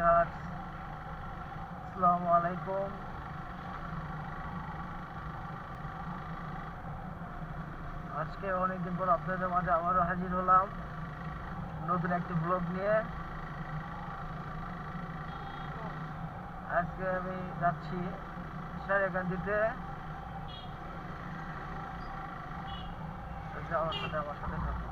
Viewers, আসসালামু আলাইকুম। আজকে অনেকদিন পর আপনাদের মাঝে আবারও হাজির হলাম নতুন একটি ব্লগ নিয়ে। আজকে আমি যাচ্ছি সারেকান্দিতে। যাওয়ার সাথে আমার সাথে থাকুন।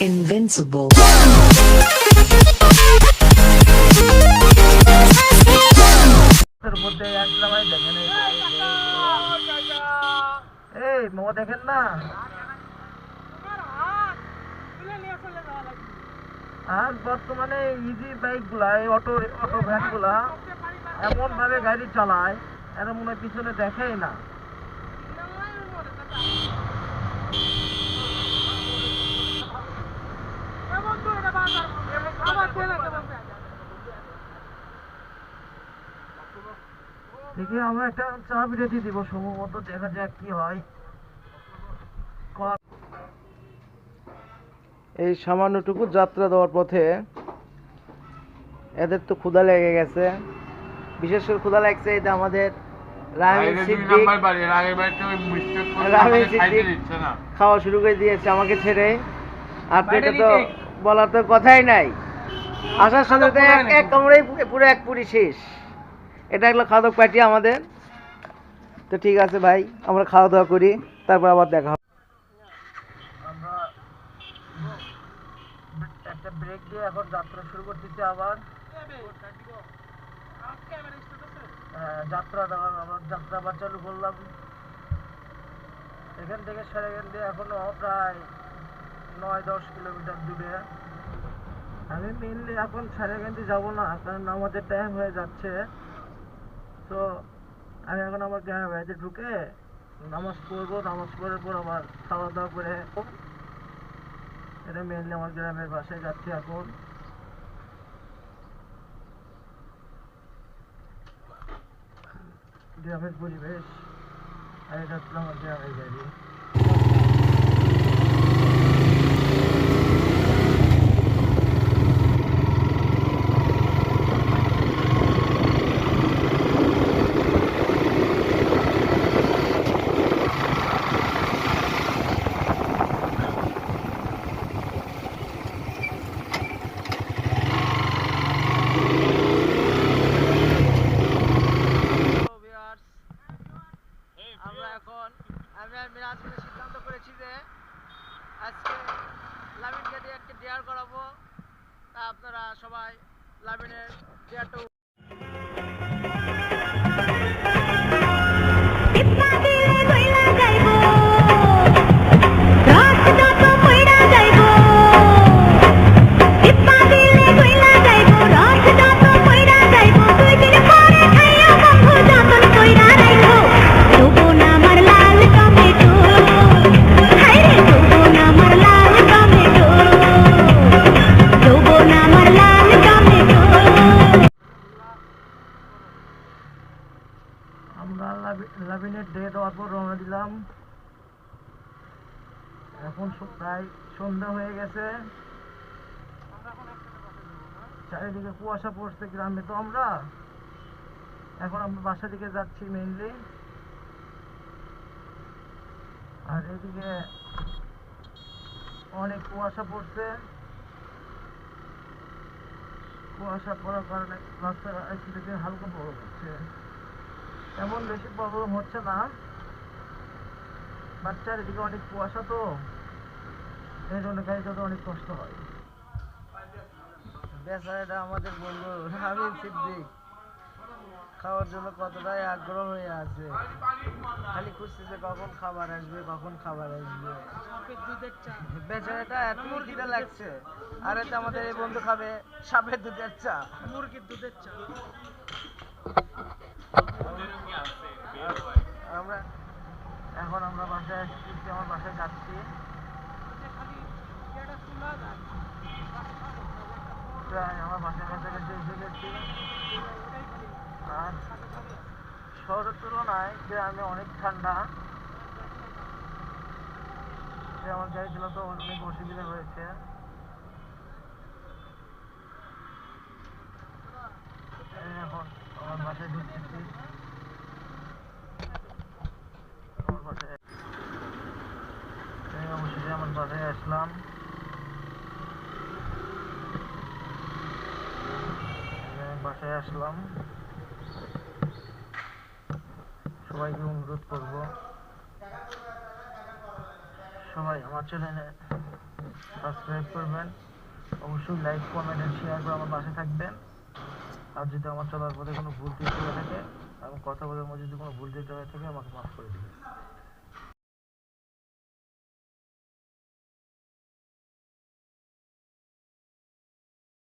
Invincible. মধ্যে আসলাম, দেখেন এই মোমো দেখেন না। আর বর্তমানে ইজি বাইক গুলা, অটো ভ্যান গুলা এমন ভাবে গাড়ি চালায়, এরা মনে হয় পিছনে দেখেই না। দেখি আমরা একটা চা বিরতি দিব সম্ভবত, দেখা যাক কি হয়। এই সামান্যটুকু যাত্রা দেওয়ার পথে এদের তো ক্ষুধা লেগে গেছে, বিশেষ করে ক্ষুধা লাগছে এটা আমাদের রামিন সিদ্দিক খাওয়া শুরু করে দিয়েছে আমাকে ছেড়ে। আর এটা তো বলার তো কথাই নাই, আসার সাথে এক কামড়েই পুরো এক পুরি শেষ। এটা হলো খাদক পার্টি আমাদের। তো ঠিক আছে ভাই, আমরা খাওয়া দাওয়া করি, তারপর আবার দেখা হবে। একটা ব্রেক দিয়ে এখন যাত্রা শুরু করতেছি আবার। যাত্রাটা আবার যাত্রা আবার চালু করলাম। এখান থেকে সারেগান্ধী এখনো প্রায় 9-10 কিলোমিটার দূরে। আমি মেনলি এখন সারেগান্ধী যাব না, কারণ আমাদের টাইম হয়ে যাচ্ছে। তো আমি এখন আমার গ্রামের বাড়িতে ঢুকে নামাজ পড়বো, নামাজ পড়ার পর আবার খাওয়া দাওয়া করে এটা মেনলি আমার গ্রামের বাসায় যাচ্ছি এখন। গ্রামের পরিবেশ, আর এটা হচ্ছে আমার গ্রামের বাড়ি। আমি আর মিরাজ মিলে সিদ্ধান্ত করেছি যে আজকে লাবিনকে দিয়ে একটা ডেয়ার করাবো। তা আপনারা সবাই লাবিনের ডেয়ারটা আমরা লাবিনের ডে দেওয়ার পর রওনা দিলাম। এখন প্রায় সন্ধ্যা হয়ে গেছে, চারিদিকে কুয়াশা পড়ছে গ্রামে। তো আমরা এখন বাসা দিকে যাচ্ছি মেইনলি। আর এদিকে অনেক কুয়াশা পড়ছে, কুয়াশা পড়ার কারণে রাস্তা একদিকে হালকা প্রবলেম হচ্ছে, এমন বেশি প্রবলেম হচ্ছে না, বাট চারিদিকে অনেক কুয়াশা, তো এই জন্য গাড়িতে অনেক কষ্ট হয়। বেচারাটা আমাদের বন্ধু আমিন সিদ্দিক খাওয়ার জন্য কতটাই আগ্রহ হয়ে আছে, খালি খুঁজতেছে কখন খাবার আসবে, কখন খাবার আসবে। বেচারাটা এত খিদে লাগছে, আর এতে আমাদের এই বন্ধু খাবে সাপের দুধের চা, মুরগির দুধের চা। আমরা বাসায় আসছি, আমার বাসায় যাচ্ছি। আমার বাসার কাছাকাছি এসে গেছি। আর শহরের তুলনায় গ্রামে অনেক ঠান্ডা, আমার গাড়ি ছিল তো অনেক অসুবিধা হয়েছে। এখন আমার বাসায় ঢুকতেছি। অবশ্যই আমার বাসায় আসলাম। সবাইকে অনুরোধ করব, সবাই আমার চ্যানেলে সাবস্ক্রাইব করবেন, অবশ্যই লাইক, কমেন্ট এন্ড শেয়ার করে আমার পাশে থাকবেন। আর যদি আমার চলার পথে কোনো ভুল ত্রুটি হয়ে থাকে, আমি কথা বলার মধ্যে যদি কোনো ভুল ত্রুটি হয়ে থাকে, আমাকে মাফ করে দিবেন।